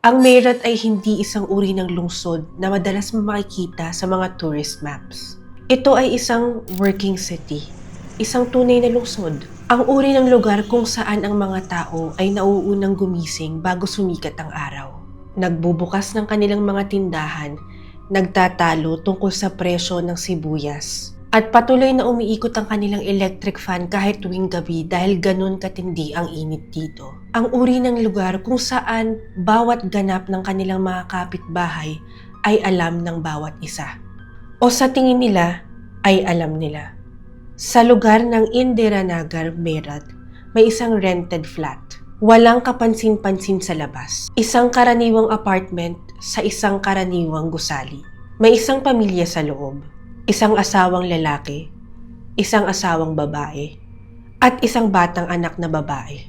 Ang Meerut ay hindi isang uri ng lungsod na madalas mo makikita sa mga tourist maps. Ito ay isang working city, isang tunay na lungsod. Ang uri ng lugar kung saan ang mga tao ay nauunang gumising bago sumikat ang araw. Nagbubukas ng kanilang mga tindahan, nagtatalo tungkol sa presyo ng sibuyas, at patuloy na umiikot ang kanilang electric fan kahit tuwing gabi dahil ganun katindi ang init dito. Ang uri ng lugar kung saan bawat ganap ng kanilang mga kapitbahay ay alam ng bawat isa. O sa tingin nila ay alam nila. Sa lugar ng Indiranagar, Meerut, may isang rented flat. Walang kapansin-pansin sa labas. Isang karaniwang apartment sa isang karaniwang gusali. May isang pamilya sa loob. Isang asawang lalaki, isang asawang babae, at isang batang anak na babae.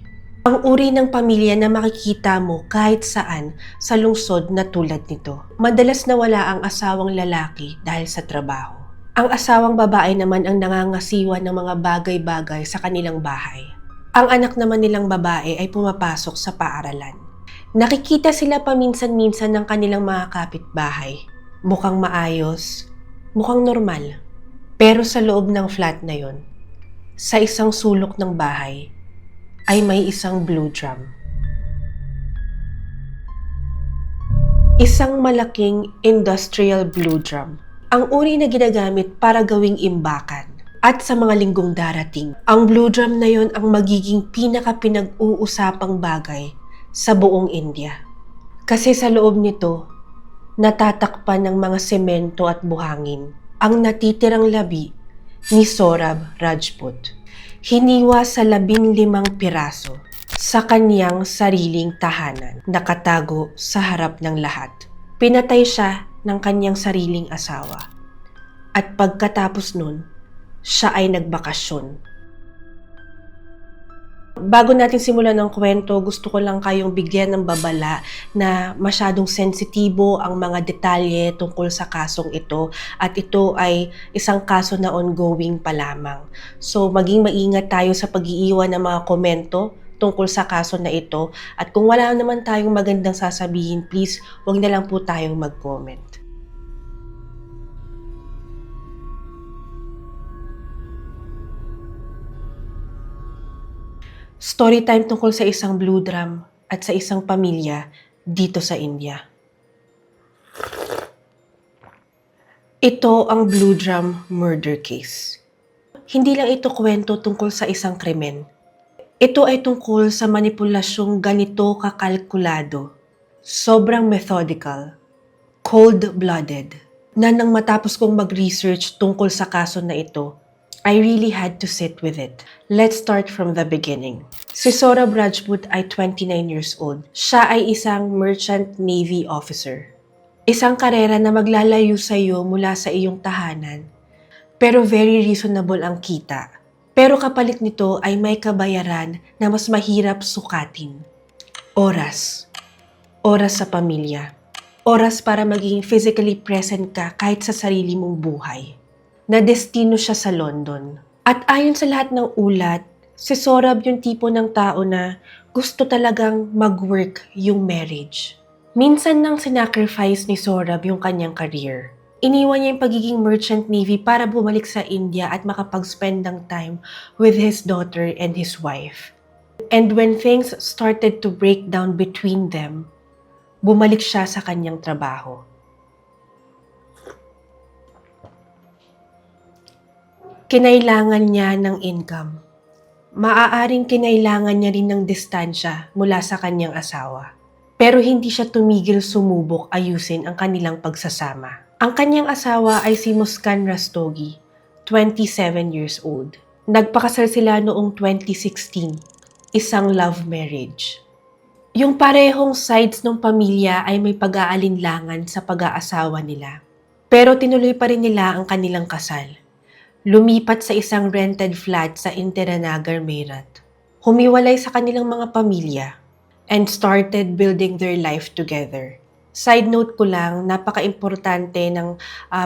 Ang uri ng pamilya na makikita mo kahit saan sa lungsod na tulad nito. Madalas nawala ang asawang lalaki dahil sa trabaho. Ang asawang babae naman ang nangangasiwa ng mga bagay-bagay sa kanilang bahay. Ang anak naman nilang babae ay pumapasok sa paaralan. Nakikita sila paminsan-minsan ng kanilang mga kapitbahay. Mukhang maayos, mukhang normal. Pero sa loob ng flat na yon, sa isang sulok ng bahay, ay may isang blue drum. Isang malaking industrial blue drum. Ang uri na ginagamit para gawing imbakan. At sa mga linggong darating, ang blue drum na yon ang magiging pinaka-pinag-uusapang bagay sa buong India. Kasi sa loob nito, natatakpan ng mga semento at buhangin ang natitirang labi ni Saurabh Rajput. Hiniwa sa 15 piraso sa kanyang sariling tahanan, nakatago sa harap ng lahat. Pinatay siya ng kanyang sariling asawa. At pagkatapos nun, siya ay nagbakasyon. Bago natin simulan ng kwento, gusto ko lang kayong bigyan ng babala na masyadong sensitibo ang mga detalye tungkol sa kasong ito at ito ay isang kaso na ongoing pa lamang. So maging maingat tayo sa pag-iiwan ng mga komento tungkol sa kaso na ito at kung wala naman tayong magandang sasabihin, please huwag na lang po tayong mag-comment. Story time tungkol sa isang blue drum at sa isang pamilya dito sa India. Ito ang Blue Drum Murder Case. Hindi lang ito kwento tungkol sa isang krimen. Ito ay tungkol sa manipulasyong ganito kakalkulado, sobrang methodical, cold-blooded, na nang matapos kong mag-research tungkol sa kaso na ito, I really had to sit with it. Let's start from the beginning. Si Saurabh Rajput ay 29 years old. Siya ay isang merchant navy officer. Isang karera na maglalayo sa iyo mula sa iyong tahanan, pero very reasonable ang kita. Pero kapalit nito ay may kabayaran na mas mahirap sukatin. Oras. Oras sa pamilya. Oras para maging physically present ka kahit sa sarili mong buhay. Na destino siya sa London. At ayon sa lahat ng ulat, si Saurabh yung tipo ng tao na gusto talagang mag-work yung marriage. Minsan nang sinacrifice ni Saurabh yung kanyang career. Iniwan niya yung pagiging merchant navy para bumalik sa India at makapag-spend ng time with his daughter and his wife. And when things started to break down between them, bumalik siya sa kanyang trabaho. Kinailangan niya ng income. Maaaring kinailangan niya rin ng distansya mula sa kanyang asawa. Pero hindi siya tumigil sumubok ayusin ang kanilang pagsasama. Ang kanyang asawa ay si Muskan Rastogi, 27 years old. Nagpakasal sila noong 2016, isang love marriage. Yung parehong sides ng pamilya ay may pag-aalinlangan sa pag-aasawa nila. Pero tinuloy pa rin nila ang kanilang kasal. Lumipat sa isang rented flat sa Indiranagar, Meerut. Humiwalay sa kanilang mga pamilya and started building their life together Side note ko lang, napaka-importante ng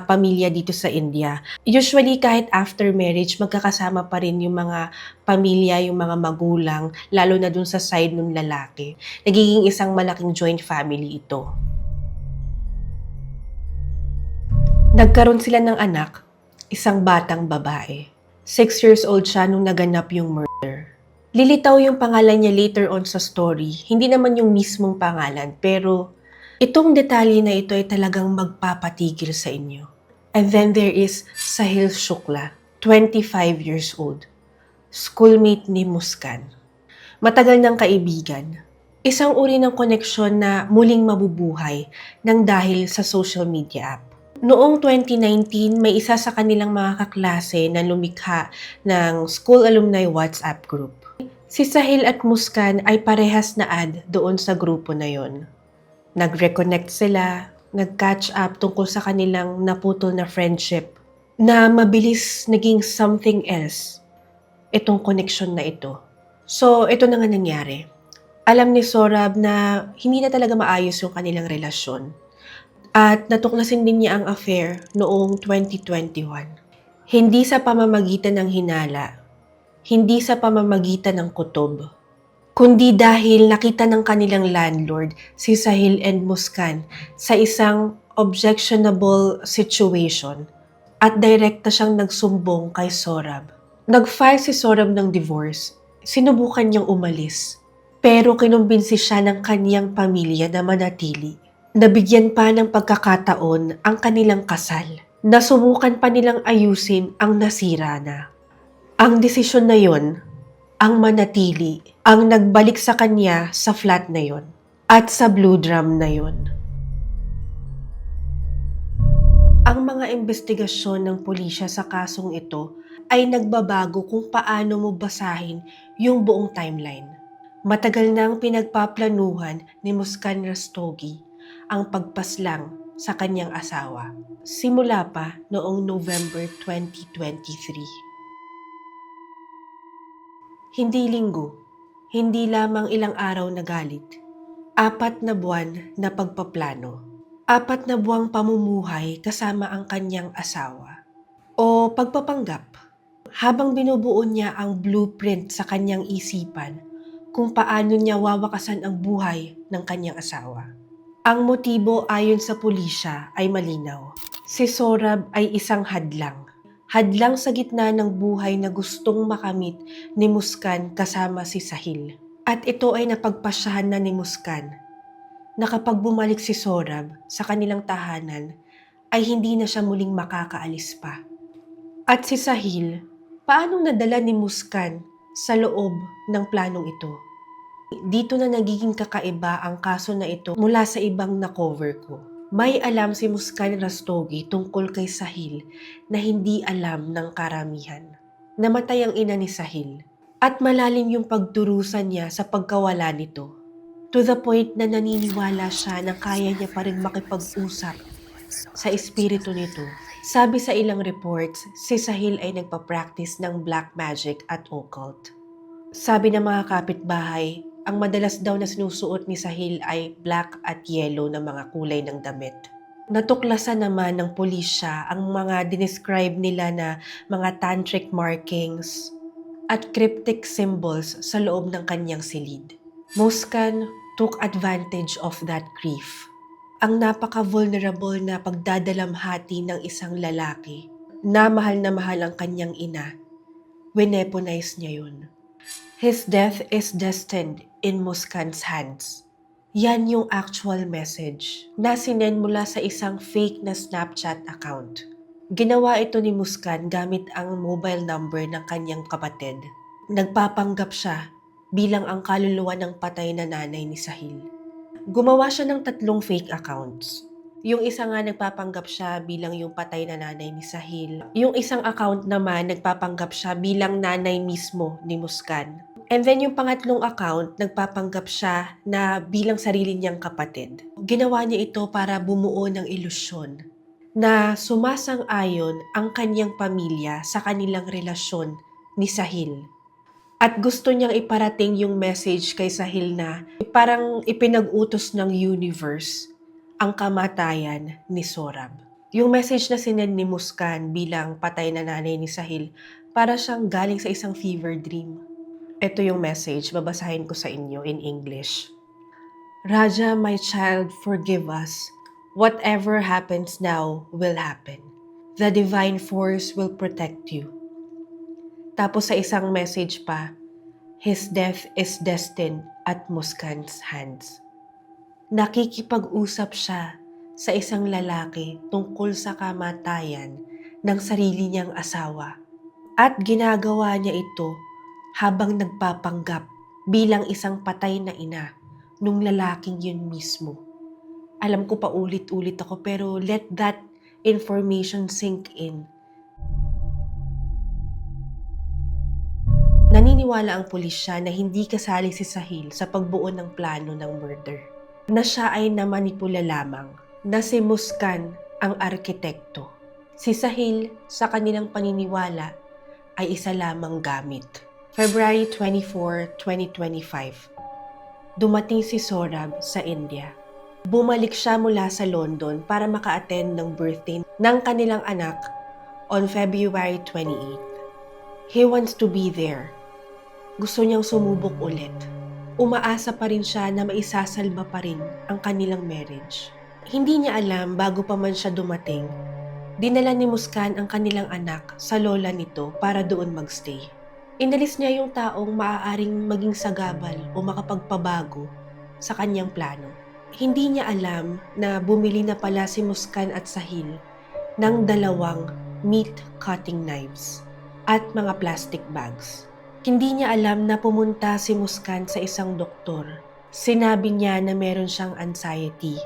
pamilya dito sa India. Usually kahit after marriage, magkakasama pa rin yung mga pamilya, yung mga magulang, lalo na dun sa side ng lalaki. Nagiging isang malaking joint family ito. Nagkaroon sila ng anak, isang batang babae. 6 years old siya nung naganap yung murder. Lilitaw yung pangalan niya later on sa story, hindi naman yung mismong pangalan, pero itong detalye na ito ay talagang magpapatigil sa inyo. And then there is Sahil Shukla, 25 years old, schoolmate ni Muskan. Matagal ng kaibigan. Isang uri ng koneksyon na muling mabubuhay nang dahil sa social media app. Noong 2019, may isa sa kanilang mga kaklase na lumikha ng school alumni WhatsApp group. Si Sahil at Muskan ay parehas na add doon sa grupo na yon. Nag-reconnect sila, nag-catch up tungkol sa kanilang naputol na friendship na mabilis naging something else itong connection na ito. So, ito na nga nangyari. Alam ni Sorab na hindi na talaga maayos yung kanilang relasyon. At natuklasin din niya ang affair noong 2021. Hindi sa pamamagitan ng hinala, hindi sa pamamagitan ng kutob, kundi dahil nakita ng kanilang landlord, si Sahil and Muskan, sa isang objectionable situation at direkta siyang nagsumbong kay Sorab. Nag-file si Sorab ng divorce, sinubukan niyang umalis, pero kinumbinsi siya ng kaniyang pamilya na manatili. Nabigyan pa ng pagkakataon ang kanilang kasal. Nasubukan pa nilang ayusin ang nasira na. Ang desisyon na yon, ang manatili, ang nagbalik sa kanya sa flat na yon at sa blue drum na yon. Ang mga investigasyon ng pulisya sa kasong ito ay nagbabago kung paano mo basahin yung buong timeline. Matagal nang pinagpaplanuhan ni Muskan Rastogi ang pagpaslang sa kanyang asawa. Simula pa noong November 2023. Hindi linggo, hindi lamang ilang araw na galit. 4 na buwan na pagpaplano. 4 na buwang pamumuhay kasama ang kanyang asawa. O pagpapanggap. Habang binubuo niya ang blueprint sa kanyang isipan kung paano niya wawakasan ang buhay ng kanyang asawa. Ang motibo ayon sa pulisya ay malinaw. Si Sorab ay isang hadlang. Hadlang sa gitna ng buhay na gustong makamit ni Muskan kasama si Sahil. At ito ay napagpasyahan na ni Muskan na kapag bumalik si Sorab sa kanilang tahanan ay hindi na siya muling makakaalis pa. At si Sahil, paano nadala ni Muskan sa loob ng planong ito? Dito na nagiging kakaiba ang kaso na ito mula sa ibang na-cover ko. May alam si Muskan Rastogi tungkol kay Sahil na hindi alam ng karamihan. Namatay ang ina ni Sahil at malalim yung pagdurusa niya sa pagkawala nito. To the point na naniniwala siya na kaya niya pa rin makipag-usap sa espiritu nito. Sabi sa ilang reports, si Sahil ay nagpa-practice ng black magic at occult. Sabi ng mga kapitbahay, ang madalas daw na sinusuot ni Sahil ay black at yellow na mga kulay ng damit. Natuklasan naman ng pulisya ang mga dinescribe nila na mga tantric markings at cryptic symbols sa loob ng kanyang silid. Muskan took advantage of that grief. Ang napaka-vulnerable na pagdadalamhati ng isang lalaki na mahal ang kanyang ina, wineponize niya yun. His death is destined in Muskan's hands. Yan yung actual message na sinend mula sa isang fake na Snapchat account. Ginawa ito ni Muskan gamit ang mobile number ng kanyang kapatid. Nagpapanggap siya bilang ang kaluluwa ng patay na nanay ni Sahil. Gumawa siya ng 3 fake accounts. Yung isa nga nagpapanggap siya bilang yung patay na nanay ni Sahil. Yung isang account naman nagpapanggap siya bilang nanay mismo ni Muskan. And then yung pangatlong account, nagpapanggap siya na bilang sarili niyang kapatid. Ginawa niya ito para bumuo ng ilusyon na sumasang-ayon ang kanyang pamilya sa kanilang relasyon ni Sahil. At gusto niyang iparating yung message kay Sahil na parang ipinag-utos ng universe ang kamatayan ni Sorab. Yung message na sinend ni Muskan bilang patay na nanay ni Sahil para siyang galing sa isang fever dream. Ito yung message, babasahin ko sa inyo in English. Raja, my child, forgive us. Whatever happens now will happen. The divine force will protect you. Tapos sa isang message pa, his death is destined at Muskan's hands. Nakikipag-usap siya sa isang lalaki tungkol sa kamatayan ng sarili niyang asawa. At ginagawa niya ito habang nagpapanggap bilang isang patay na ina nung lalaking yun mismo. Alam ko pa ulit-ulit ako pero let that information sink in. Naniniwala ang pulisya na hindi kasali si Sahil sa pagbuo ng plano ng murder. Na siya ay namanipula lamang, na si Muskan ang arkitekto. Si Sahil, sa kanilang paniniwala, ay isa lamang gamit. February 24, 2025. Dumating si Sorab sa India. Bumalik siya mula sa London para maka-attend ng birthday ng kanilang anak on February 28. He wants to be there. Gusto niyang sumubok ulit. Umaasa pa rin siya na maisasalba pa rin ang kanilang marriage. Hindi niya alam bago pa man siya dumating, dinala ni Muskan ang kanilang anak sa lola nito para doon magstay. Inalis niya yung taong maaaring maging sagabal o makapagpabago sa kanyang plano. Hindi niya alam na bumili na pala si Muskan at Sahil ng 2 meat cutting knives at mga plastic bags. Hindi niya alam na pumunta si Muskan sa isang doktor. Sinabi niya na meron siyang anxiety.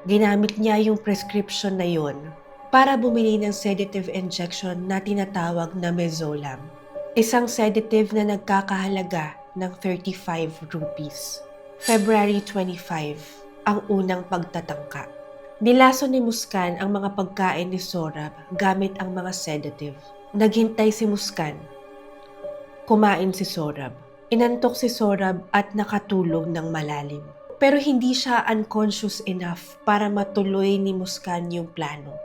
Ginamit niya yung prescription na yon para bumili ng sedative injection na tinatawag na Mezolam. Isang sedative na nagkakahalaga ng 35 rupees. February 25, ang unang pagtatangka. Nilaso ni Muskan ang mga pagkain ni Sorab gamit ang mga sedative. Naghintay si Muskan. Kumain si Sorab. Inantok si Sorab at nakatulog ng malalim. Pero hindi siya unconscious enough para matuloy ni Muskan yung plano.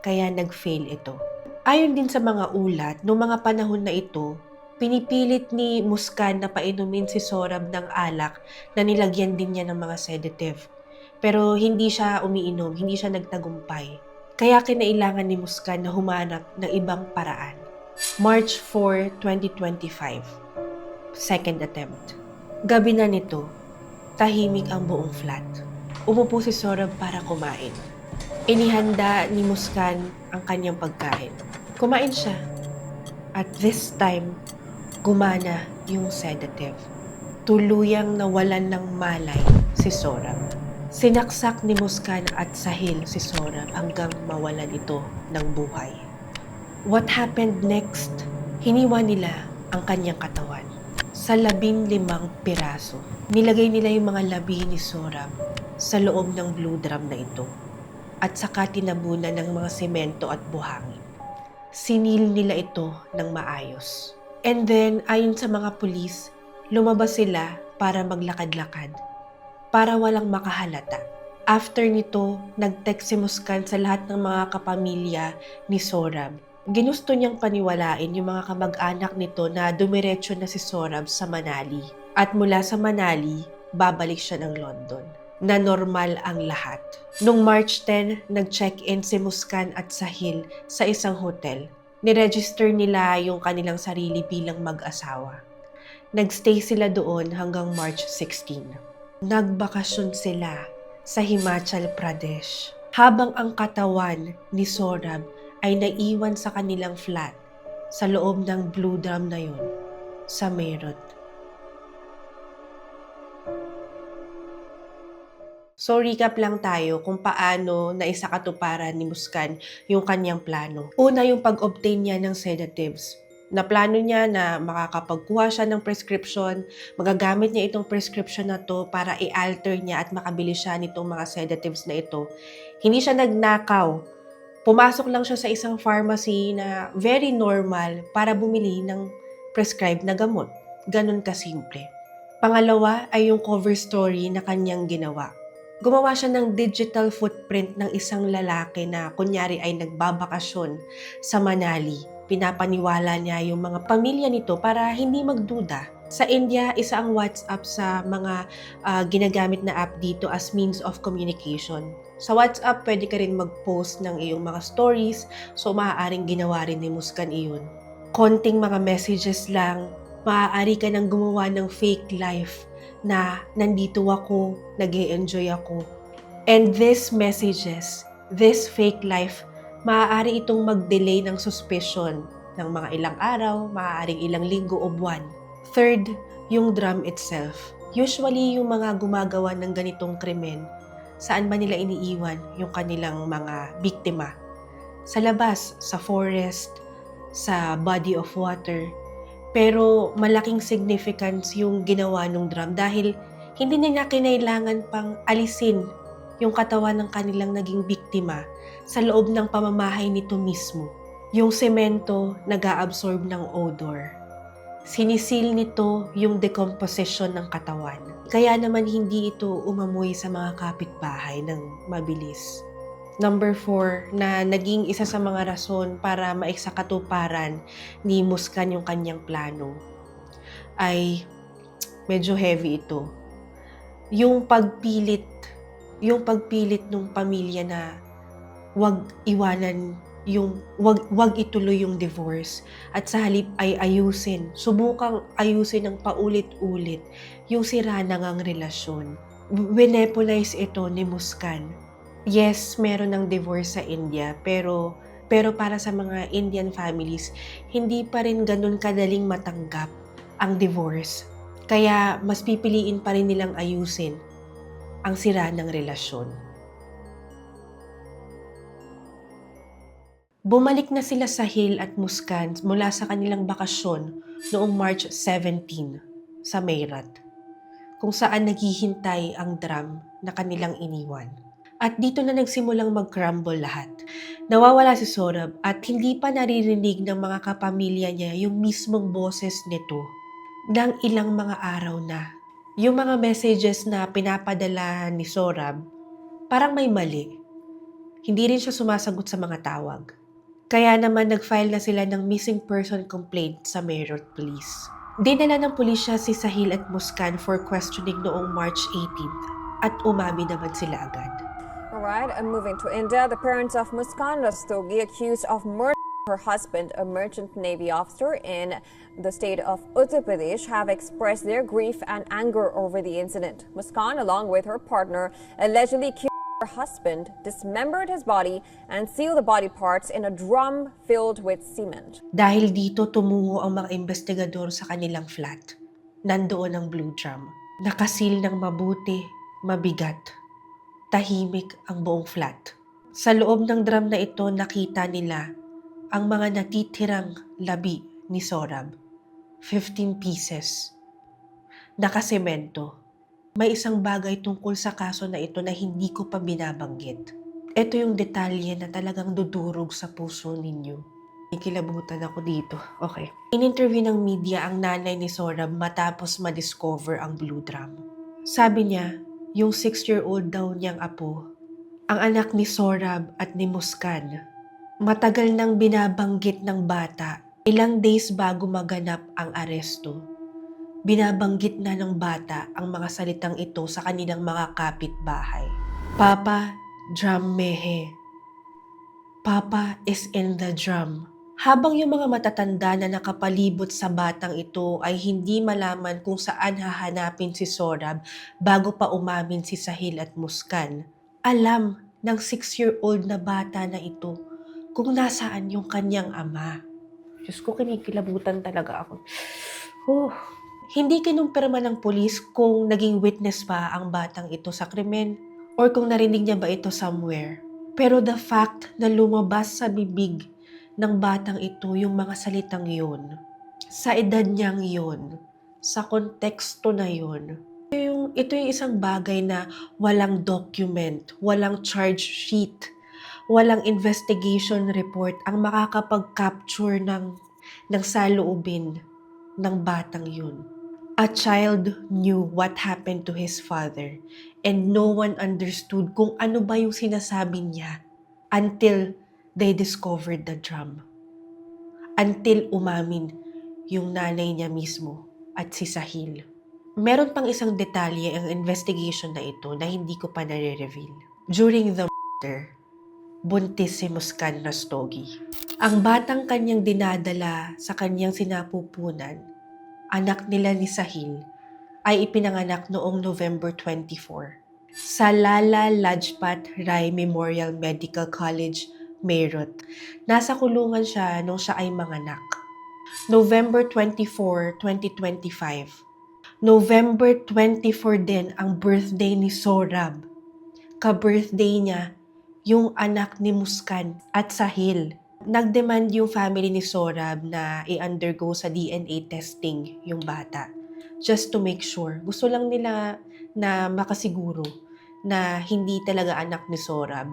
Kaya nag-fail ito. Ayon din sa mga ulat, noong mga panahon na ito, pinipilit ni Muskan na painumin si Sorab ng alak na nilagyan din niya ng mga sedative. Pero hindi siya umiinom, hindi siya nagtagumpay. Kaya kinailangan ni Muskan na humanap ng ibang paraan. March 4, 2025. Second attempt. Gabi na nito, tahimik ang buong flat. Umupo si Sorab para kumain. Inihanda ni Muskan ang kanyang pagkain. Kumain siya. At this time, gumana yung sedative. Tuluyang nawalan ng malay si Sorab. Sinaksak ni Muskan at Sahil si Sorab hanggang mawalan ito ng buhay. What happened next? Hiniwa nila ang kanyang katawan sa 15 piraso. Nilagay nila yung mga labi ni Sorab sa loob ng blue drum na ito at saka tinabunan ng mga semento at buhangin. Sinil nila ito ng maayos. And then, ayon sa mga pulis, lumabas sila para maglakad-lakad para walang makahalata. After nito, nag-text si Muskan sa lahat ng mga kapamilya ni Sorab. Ginusto niyang paniwalain yung mga kamag-anak nito na dumiretso na si Sorab sa Manali. At mula sa Manali, babalik siya ng London. Na normal ang lahat. Noong March 10, nag-check-in si Muskan at Sahil sa isang hotel. Niregister nila yung kanilang sarili bilang mag-asawa. Nagstay sila doon hanggang March 16. Nagbakasyon sila sa Himachal Pradesh. Habang ang katawan ni Sorab ay naiwan sa kanilang flat sa loob ng blue drum na yun sa Meerut. So recap lang tayo kung paano naisakatuparan ni Muskan yung kanyang plano. Una yung pag-obtain niya ng sedatives. Na plano niya na makakapagkuha siya ng prescription, magagamit niya itong prescription na to para i-alter niya at makabili siya nitong mga sedatives na ito. Hindi siya nagnakaw. Pumasok lang siya sa isang pharmacy na very normal para bumili ng prescribed na gamot. Ganun kasimple. Pangalawa ay yung cover story na kanyang ginawa. Gumawa siya ng digital footprint ng isang lalaki na kunyari ay nagbabakasyon sa Manali. Pinapaniwala niya yung mga pamilya nito para hindi magduda. Sa India, isa ang WhatsApp sa mga ginagamit na app dito as means of communication. Sa WhatsApp, pwede ka rin mag-post ng iyong mga stories, so maaaring ginawa rin ni Muskan iyon. Konting mga messages lang, maaari ka nang gumawa ng fake life na nandito ako, nag-e-enjoy ako. And these messages, this fake life, maaari itong mag-delay ng suspicion ng mga ilang araw, maaaring ilang linggo o buwan. Third, yung drum itself. Usually, yung mga gumagawa ng ganitong krimen, saan ba nila iniiwan yung kanilang mga biktima? Sa labas, sa forest, sa body of water. Pero malaking significance yung ginawa ng drum dahil hindi nila kinailangan pang alisin yung katawan ng kanilang naging biktima sa loob ng pamamahay nito mismo. Yung semento nag-a-absorb ng odor. Sinisil nito yung decomposition ng katawan. Kaya naman hindi ito umamoy sa mga kapitbahay ng mabilis. Number 4, na naging isa sa mga rason para maiksakatuparan ni Muskan yung kanyang plano ay medyo heavy ito. Yung pagpilit ng pamilya na wag iwanan wag ituloy yung divorce at sa halip ay subukang ayusin ng paulit-ulit yung sira na ngang relasyon. Winepolize ito ni Muskan. Yes, meron ng divorce sa India, pero para sa mga Indian families, hindi pa rin ganun kadaling matanggap ang divorce. Kaya mas pipiliin pa rin nilang ayusin ang sira ng relasyon. Bumalik na sila sa Hill at Muskan mula sa kanilang bakasyon noong March 17 sa Mayrat, kung saan naghihintay ang drum na kanilang iniwan. At dito na nagsimulang mag-crumble lahat. Nawawala si Saurabh at hindi pa naririnig ng mga kapamilya niya yung mismong boses nito ng ilang mga araw na. Yung mga messages na pinapadala ni Saurabh, parang may mali. Hindi rin siya sumasagot sa mga tawag. Kaya naman nag-file na sila ng missing person complaint sa Mayrat Police. Dinala ng pulisya si Sahil at Muskan for questioning noong March 18th at umami naman sila agad. Alright, and moving to India, the parents of Muskan Rastogi, accused of murdering her husband, a merchant navy officer in the state of Uttar Pradesh, have expressed their grief and anger over the incident. Muskan, along with her partner, allegedly killed her husband, dismembered his body, and sealed the body parts in a drum filled with cement. Dahil dito tumungo ang mga investigador sa kanilang flat. Nandoon ang blue drum. Nakasil ng mabuti, mabigat. Tahimik ang buong flat. Sa loob ng drum na ito, nakita nila ang mga natitirang labi ni Saurabh. 15 pieces. Nakasemento. May isang bagay tungkol sa kaso na ito na hindi ko pa binabanggit. Ito yung detalye na talagang dudurog sa puso ninyo. Ikilabutan ako dito. Okay. In-interview ng media ang nanay ni Saurabh matapos ma-discover ang blue drum. Sabi niya, yung 6-year-old daw niyang apo, ang anak ni Saurabh at ni Muskan, matagal nang binabanggit ng bata, ilang days bago maganap ang aresto. Binabanggit na ng bata ang mga salitang ito sa kanilang mga kapitbahay. Papa, drum mehe. Papa is in the drum. Habang yung mga matatanda na nakapalibot sa batang ito ay hindi malaman kung saan hahanapin si Saurabh bago pa umamin si Sahil at Muskan, alam ng 6-year-old na bata na ito kung nasaan yung kanyang ama. Diyos ko, kinikilabutan talaga ako. Hindi kinumpirma ng pulis kung naging witness pa ang batang ito sa krimen or kung narinig niya ba ito somewhere. Pero the fact na lumabas sa bibig ng batang ito yung mga salitang yun, sa edad niyang yun, sa konteksto na yun, ito yung isang bagay na walang document, walang charge sheet, walang investigation report ang makakapag-capture ng saloobin ng batang yun. A child knew what happened to his father And no one understood kung ano ba yung sinasabi niya until they discovered the drum. Until umamin yung nanay niya mismo at si Sahil. Meron pang isang detalye ang investigation na ito na hindi ko pa nare-reveal. During the murder, buntis si Muskan Rastogi. Ang batang kanyang dinadala sa kanyang sinapupunan, anak nila ni Sahil, ay ipinanganak noong November 24 sa Lala Lajpat Rai Memorial Medical College, Meerut. Nasa kulungan siya nung siya ay manganak. November 24, 2025. November 24 din ang birthday ni Sorab. Ka-birthday niya yung anak ni Muskan at Sahil. Nagdemand yung family ni Sorab na i-undergo sa DNA testing yung bata. Just to make sure. Gusto lang nila na makasiguro na hindi talaga anak ni Sorab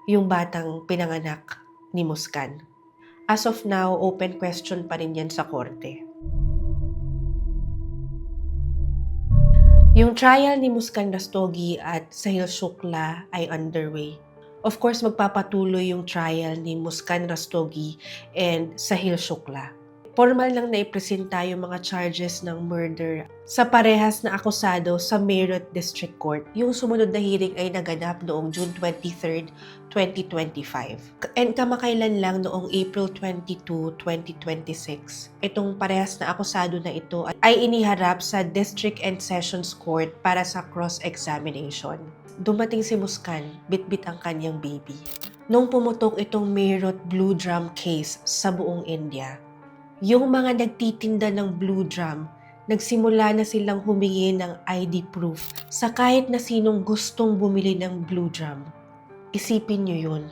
yung batang pinanganak ni Muskan. As of now, open question pa rin yan sa korte. Yung trial ni Muskan Rastogi at Sahil Shukla ay underway. Of course, magpapatuloy yung trial ni Muskan Rastogi and Sahil Shukla. Formal lang na ipresenta yung mga charges ng murder sa parehas na akusado sa Meerut District Court. Yung sumunod na hearing ay naganap noong June 23, 2025. And kamakailan lang noong April 22, 2026. Itong parehas na akusado na ito ay iniharap sa District and Sessions Court para sa cross-examination. Dumating si Muskan, bitbit ang kanyang baby. Nung pumutok itong Meerut Blue Drum case sa buong India, yung mga nagtitinda ng Blue Drum, nagsimula na silang humingi ng ID proof sa kahit na sinong gustong bumili ng Blue Drum. Isipin nyo yun,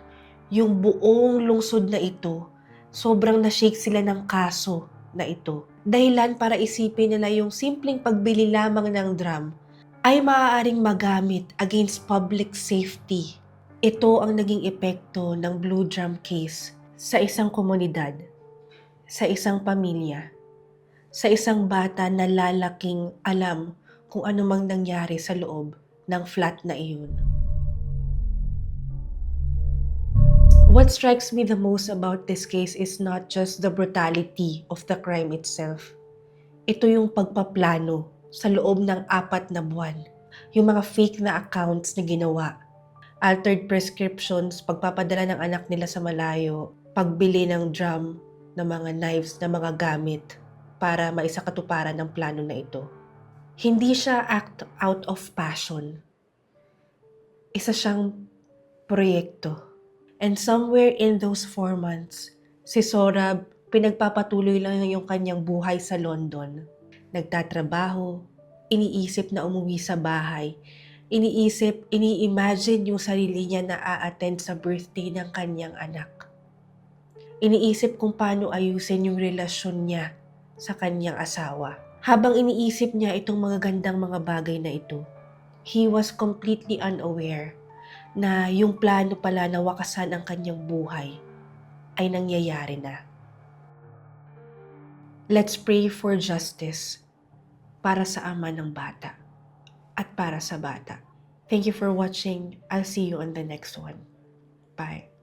yung buong lungsod na ito, sobrang na-shake sila ng kaso na ito. Dahilan para isipin nila yung simpleng pagbili lamang ng drum ay maaaring magamit against public safety. Ito ang naging epekto ng Blue Drum case sa isang komunidad, sa isang pamilya, sa isang bata na lalaking alam kung ano mang nangyari sa loob ng flat na iyon. What strikes me the most about this case is not just the brutality of the crime itself. Ito yung pagpaplano sa loob ng 4 na buwan. Yung mga fake na accounts na ginawa. Altered prescriptions, pagpapadala ng anak nila sa malayo, pagbili ng drum, ng mga knives, ng mga gamit para maisakatuparan ng plano na ito. Hindi siya act out of passion. Isa siyang proyekto. And somewhere in those 4 months, si Sorab pinagpapatuloy lang yung kanyang buhay sa London. Nagtatrabaho, iniisip na umuwi sa bahay, ini-imagine yung sarili niya na a-attend sa birthday ng kanyang anak. Iniisip kung paano ayusin yung relasyon niya sa kanyang asawa. Habang iniisip niya itong mga gandang mga bagay na ito, he was completely unaware na yung plano pala na wakasan ang kanyang buhay ay nangyayari na. Let's pray for justice para sa ama ng bata at para sa bata. Thank you for watching. I'll see you on the next one. Bye.